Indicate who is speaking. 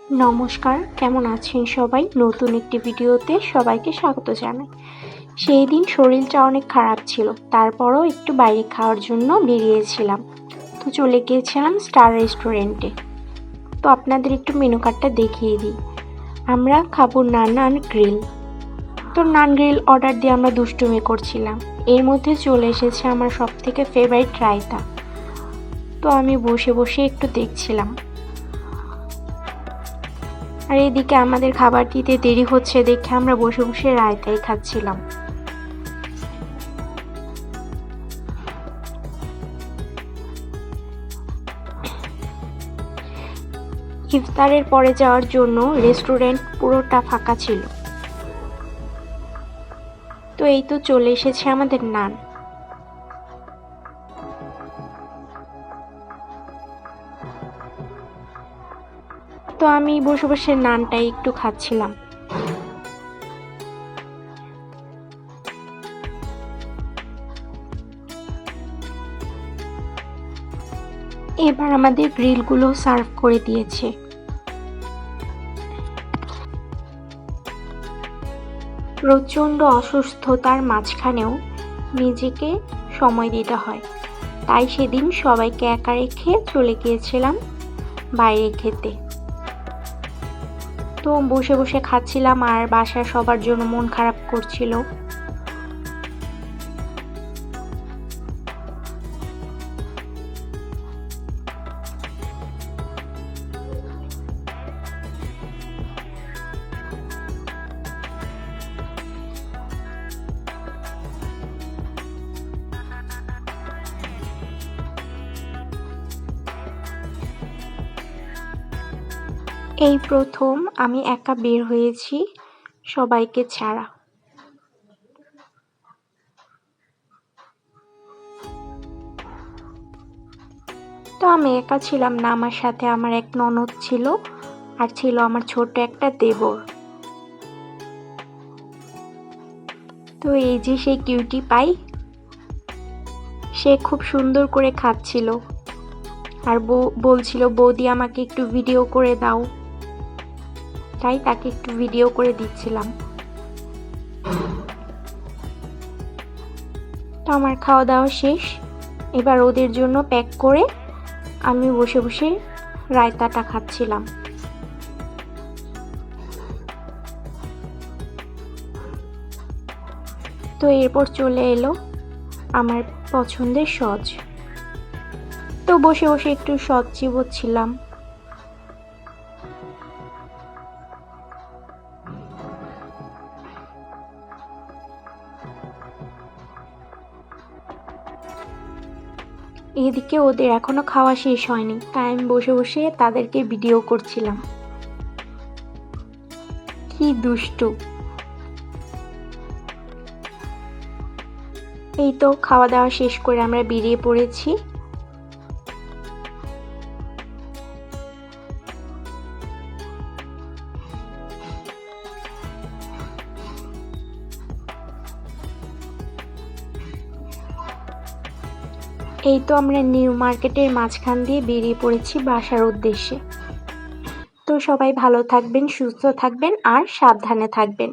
Speaker 1: নমস্কার, কেমন আছেন সবাই? নতুন একটি ভিডিওতে সবাইকে স্বাগত জানাই। সেই দিন শরীরটা অনেক খারাপ ছিল, তারপরও একটু বাইরে খাওয়ার জন্য বেরিয়েছিলাম। তো চলে গিয়েছিলাম স্টার রেস্টুরেন্টে। তো আপনাদের একটু মেনু কার্ডটা দেখিয়ে দিই। আমরা খাবো নান গ্রিল। তো নান গ্রিল অর্ডার দিয়ে আমরা দুষ্টুমি করছিলাম। এর মধ্যে চলে এসেছে আমার সবথেকে ফেভারিট রায়তা। তো আমি বসে বসে একটু দেখছিলাম। আর এদিকে আমাদের খাবার দিতে দেরি হচ্ছে দেখে আমরা বসে বসে রায়তাই খাচ্ছিলাম। ইফতারের পরে যাওয়ার জন্য রেস্টুরেন্ট পুরোটা ফাঁকা ছিল। তো এই তো চলে এসেছে আমাদের নান। তো আমি বসে বসে নানটাই একটু খাচ্ছিলাম। এবার আমাদের গ্রিলগুলো সার্ভ করে দিয়েছে। প্রচণ্ড অসুস্থতার মাঝখানেও নিজেকে সময় দিতে হয়, তাই সেদিন সবাইকে একা রেখে চলে গিয়েছিলাম বাইরে খেতে। তো বসে বসে খাচ্ছিলাম আর বাসার সবার জন্য মন খারাপ করছিল। এই প্রথম আমি একা বের হয়েছি সবাইকে ছাড়া। তো আমি একা ছিলাম না, আমার সাথে আমার এক ননদ ছিল আর ছিল আমার ছোট একটা দেবর। তো এই যে সেই কিউটি পাই, সে খুব সুন্দর করে খাচ্ছিল আর বলছিল বৌদি আমাকে একটু ভিডিও করে দাও, তাই তাকে একটু ভিডিও করে দিচ্ছিলাম। তো আমার খাওয়া দাওয়া শেষ, এবার ওদের জন্য প্যাক করে আমি বসে বসে রায়তাটা খাচ্ছিলাম। তো এরপর চলে এলো আমার পছন্দের সস। তো বসে বসে একটু সস চিবোচ্ছিলাম। এদিকে ওদের এখনো খাওয়া শেষ হয়নি, তাই আমি বসে বসে তাদেরকে ভিডিও করছিলাম। কি দুষ্টু! এই তো খাওয়া দাওয়া শেষ করে আমরা বেরিয়ে পড়েছি। এই তো আমরা নিউ মার্কেটের মাঝখান দিয়ে বেরিয়ে পড়েছি বাসার উদ্দেশ্যে। তো সবাই ভালো থাকবেন, সুস্থ থাকবেন আর সাবধানে থাকবেন।